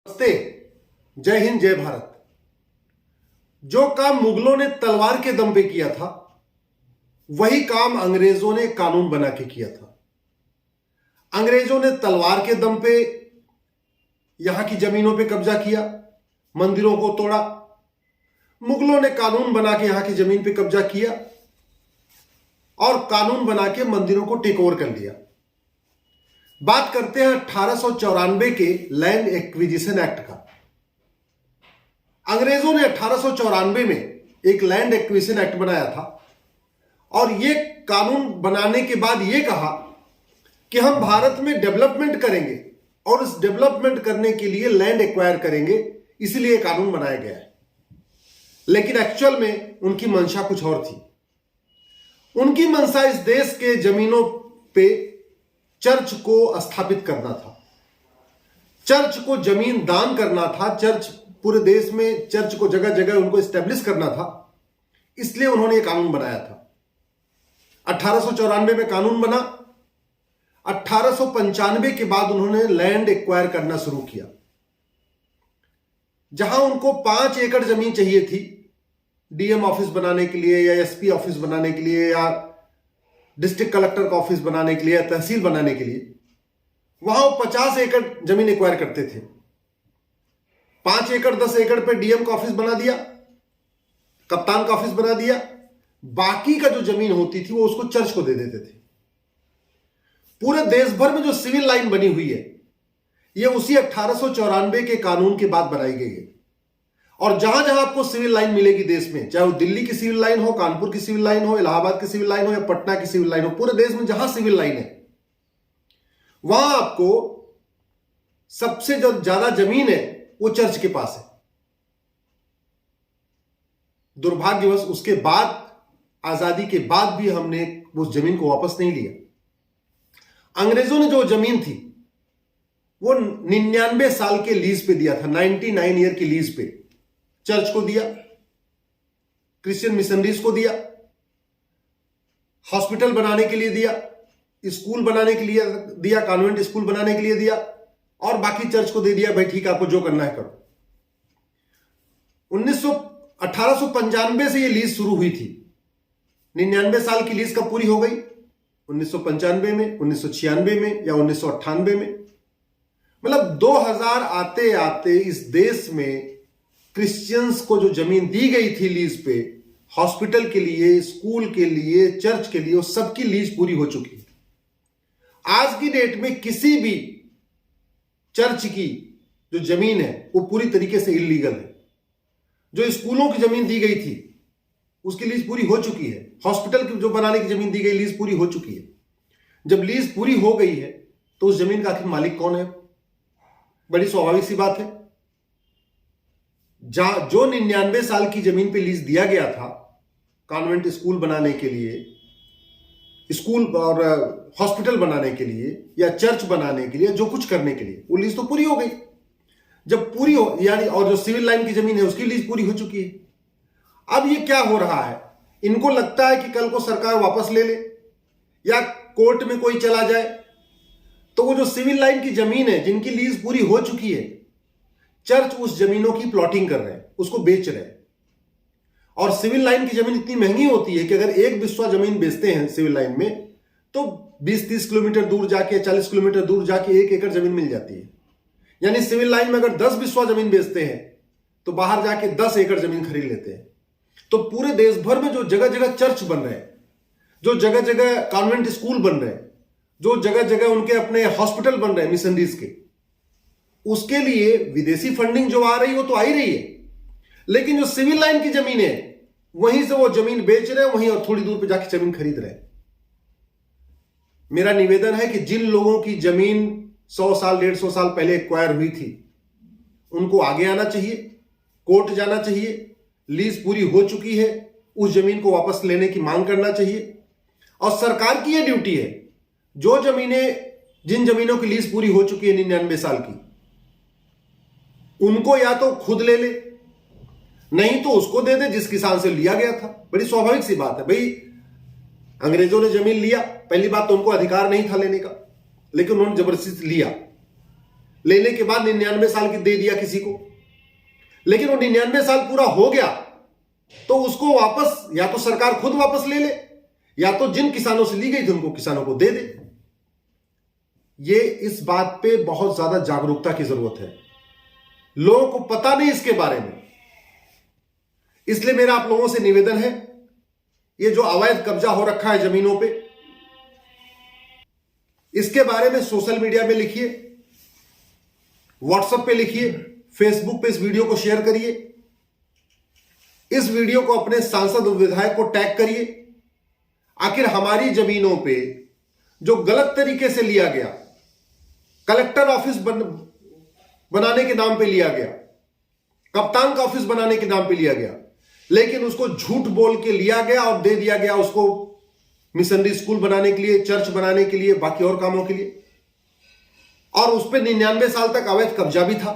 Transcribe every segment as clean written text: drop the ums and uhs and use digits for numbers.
नमस्ते। जय हिंद, जय भारत। जो काम मुगलों ने तलवार के दम पे किया था, वही काम अंग्रेजों ने कानून बना के किया था। अंग्रेजों ने तलवार के दम पे यहां की जमीनों पे कब्जा किया, मंदिरों को तोड़ा। मुगलों ने कानून बना के यहां की जमीन पे कब्जा किया और कानून बना के मंदिरों को टेक ओवर कर लिया। बात करते हैं 1894 के लैंड एक्विजिशन एक्ट का। अंग्रेजों ने 1894 में एक लैंड एक्विजिशन एक्ट बनाया था और यह कानून बनाने के बाद यह कहा कि हम भारत में डेवलपमेंट करेंगे और इस डेवलपमेंट करने के लिए लैंड एक्वायर करेंगे, इसलिए कानून बनाया गया है। लेकिन एक्चुअल में उनकी मंशा कुछ और थी। उनकी मंशा इस देश के जमीनों पे चर्च को स्थापित करना था, चर्च को जमीन दान करना था, चर्च पूरे देश में चर्च को जगह जगह उनको एस्टेब्लिश करना था। इसलिए उन्होंने यह कानून बनाया था। 1894 में कानून बना। 1895 के बाद उन्होंने लैंड एक्वायर करना शुरू किया। जहां उनको 5 एकड़ जमीन चाहिए थी डीएम ऑफिस बनाने के लिए या एसपी ऑफिस बनाने के लिए या डिस्ट्रिक्ट कलेक्टर का ऑफिस बनाने के लिए या तहसील बनाने के लिए, वहां वो 50 एकड़ जमीन एक्वायर करते थे। 5 एकड़ 10 एकड़ पे डीएम का ऑफिस बना दिया, कप्तान का ऑफिस बना दिया। बाकी का जो जमीन होती थी वो उसको चर्च को दे देते थे। पूरे देश भर में जो सिविल लाइन बनी हुई है, ये उसी 1894 के कानून के बाद बनाई गई है। और जहां जहां आपको सिविल लाइन मिलेगी देश में, चाहे वो दिल्ली की सिविल लाइन हो, कानपुर की सिविल लाइन हो, इलाहाबाद की सिविल लाइन हो या पटना की सिविल लाइन हो, पूरे देश में जहां सिविल लाइन है वहां आपको सबसे जो ज्यादा जमीन है वो चर्च के पास है। दुर्भाग्यवश उसके बाद, आजादी के बाद भी हमने उस जमीन को वापस नहीं लिया। अंग्रेजों ने जो जमीन थी वो 99 साल के लीज पे दिया था, 99 ईयर की लीज पे चर्च को दिया, क्रिश्चियन मिशनरीज को दिया, हॉस्पिटल बनाने के लिए दिया, स्कूल बनाने के लिए दिया, कॉन्वेंट स्कूल बनाने के लिए दिया और बाकी चर्च को दे दिया, भाई ठीक है आपको जो करना है करो। 1895 से ये लीज शुरू हुई थी। 99 साल की लीज कब पूरी हो गई? 1995 में, 1996 में या 1998 में। मतलब 2000 आते आते इस देश में क्रिश्चियंस को जो जमीन दी गई थी लीज पे, हॉस्पिटल के लिए, स्कूल के लिए, चर्च के लिए, वो सबकी लीज पूरी हो चुकी है। आज की डेट में किसी भी चर्च की जो जमीन है वो पूरी तरीके से इलीगल है। जो स्कूलों की जमीन दी गई थी उसकी लीज पूरी हो चुकी है। हॉस्पिटल की जो बनाने की जमीन दी गई, लीज पूरी हो चुकी है। जब लीज पूरी हो गई है तो उस जमीन का आखिर मालिक कौन है? बड़ी स्वाभाविक सी बात है। जो 99 साल की जमीन पे लीज दिया गया था कॉन्वेंट स्कूल बनाने के लिए, स्कूल और हॉस्पिटल बनाने के लिए या चर्च बनाने के लिए, जो कुछ करने के लिए, वो लीज तो पूरी हो गई। जब पूरी हो, यानी और जो सिविल लाइन की जमीन है उसकी लीज पूरी हो चुकी है। अब ये क्या हो रहा है, इनको लगता है कि कल को सरकार वापस ले ले या कोर्ट में कोई चला जाए तो वो जो सिविल लाइन की जमीन है जिनकी लीज पूरी हो चुकी है, चर्च उस जमीनों की प्लॉटिंग कर रहे हैं, उसको बेच रहे हैं। और सिविल लाइन की जमीन इतनी महंगी होती है कि अगर एक बिस्वा जमीन बेचते हैं सिविल लाइन में तो 20-30 किलोमीटर दूर जाके, 40 किलोमीटर दूर जाके 1 एकड़ जमीन मिल जाती है। यानी सिविल लाइन में अगर 10 बिस्वा जमीन बेचते हैं तो बाहर जाके 10 एकड़ जमीन खरीद लेते हैं। तो पूरे देश भर में जो जगह जगह चर्च बन रहे हैं, जो जगह जगह कॉन्वेंट स्कूल बन रहे हैं, जो जगह जगह उनके अपने हॉस्पिटल बन रहे हैं मिशनरीज के, उसके लिए विदेशी फंडिंग जो आ रही है वो तो आ ही रही है। लेकिन जो सिविल लाइन की जमीन है वहीं से वो जमीन बेच रहे हैं, वहीं और थोड़ी दूर पे जाके जमीन खरीद रहे हैं। मेरा निवेदन है कि जिन लोगों की जमीन 100 साल 150 साल पहले एक्वायर हुई थी उनको आगे आना चाहिए, कोर्ट जाना चाहिए। लीज पूरी हो चुकी है, उस जमीन को वापस लेने की मांग करना चाहिए। और सरकार की यह ड्यूटी है, जो जिन जमीनों की लीज पूरी हो चुकी है 99 साल की, उनको या तो खुद ले ले, नहीं तो उसको दे दे जिस किसान से लिया गया था। बड़ी स्वाभाविक सी बात है भाई, अंग्रेजों ने जमीन लिया, पहली बात तो उनको अधिकार नहीं था लेने का, लेकिन उन्होंने जबरदस्ती लिया। लेने के बाद 99 साल की दे दिया किसी को, लेकिन वो 99 साल पूरा हो गया तो उसको वापस या तो सरकार खुद वापस ले ले या तो जिन किसानों से ली गई थी उनको किसानों को दे दे। ये इस बात पे बहुत ज्यादा जागरूकता की जरूरत है, लोगों को पता नहीं इसके बारे में। इसलिए मेरा आप लोगों से निवेदन है, ये जो अवैध कब्जा हो रखा है जमीनों पे, इसके बारे में सोशल मीडिया में लिखिए, व्हाट्सएप पे लिखिए, फेसबुक पे इस वीडियो को शेयर करिए, इस वीडियो को अपने सांसद और विधायक को टैग करिए। आखिर हमारी जमीनों पे जो गलत तरीके से लिया गया, कलेक्टर ऑफिस बनाने के नाम पे लिया गया, कप्तान का ऑफिस बनाने के नाम पे लिया गया, लेकिन उसको झूठ बोल के लिया गया और दे दिया गया उसको मिशनरी स्कूल बनाने के लिए, चर्च बनाने के लिए, बाकी और कामों के लिए, और उस पर 99 साल तक अवैध कब्जा भी था।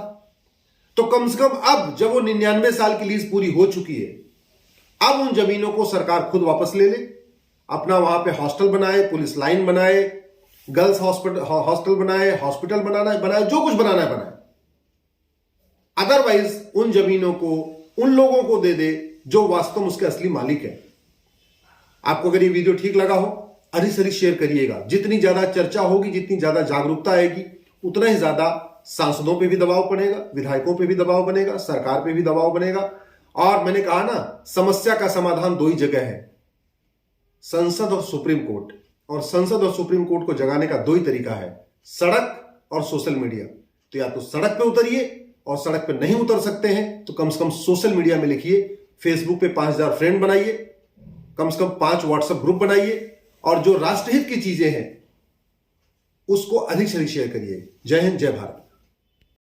तो कम से कम अब जब वो 99 साल की लीज पूरी हो चुकी है, अब उन जमीनों को सरकार खुद वापस ले ले, अपना वहां पे हॉस्टल बनाए, पुलिस लाइन बनाए, गर्ल्स हॉस्टल बनाए, हॉस्पिटल बनाए, जो कुछ बनाना है बनाए। अदरवाइज उन जमीनों को उन लोगों को दे दे जो वास्तव में उसके असली मालिक है। आपको अगर ये वीडियो ठीक लगा हो, अधिक से अधिक शेयर करिएगा। जितनी ज्यादा चर्चा होगी, जितनी ज्यादा जागरूकता आएगी, उतना ही ज्यादा सांसदों पे भी दबाव पड़ेगा, विधायकों पे भी दबाव बनेगा, सरकार पे भी दबाव बनेगा। और मैंने कहा ना, समस्या का समाधान दो ही जगह है, संसद और सुप्रीम कोर्ट। और संसद और सुप्रीम कोर्ट को जगाने का दो ही तरीका है, सड़क और सोशल मीडिया। तो या तो सड़क पे उतरिए, और सड़क पे नहीं उतर सकते हैं तो कम से कम सोशल मीडिया में लिखिए, फेसबुक पे 5000 फ्रेंड बनाइए, कम से कम 5 व्हाट्सएप ग्रुप बनाइए, और जो राष्ट्रहित की चीजें हैं उसको अधिक से अधिक शेयर करिए। जय हिंद, जय भारत।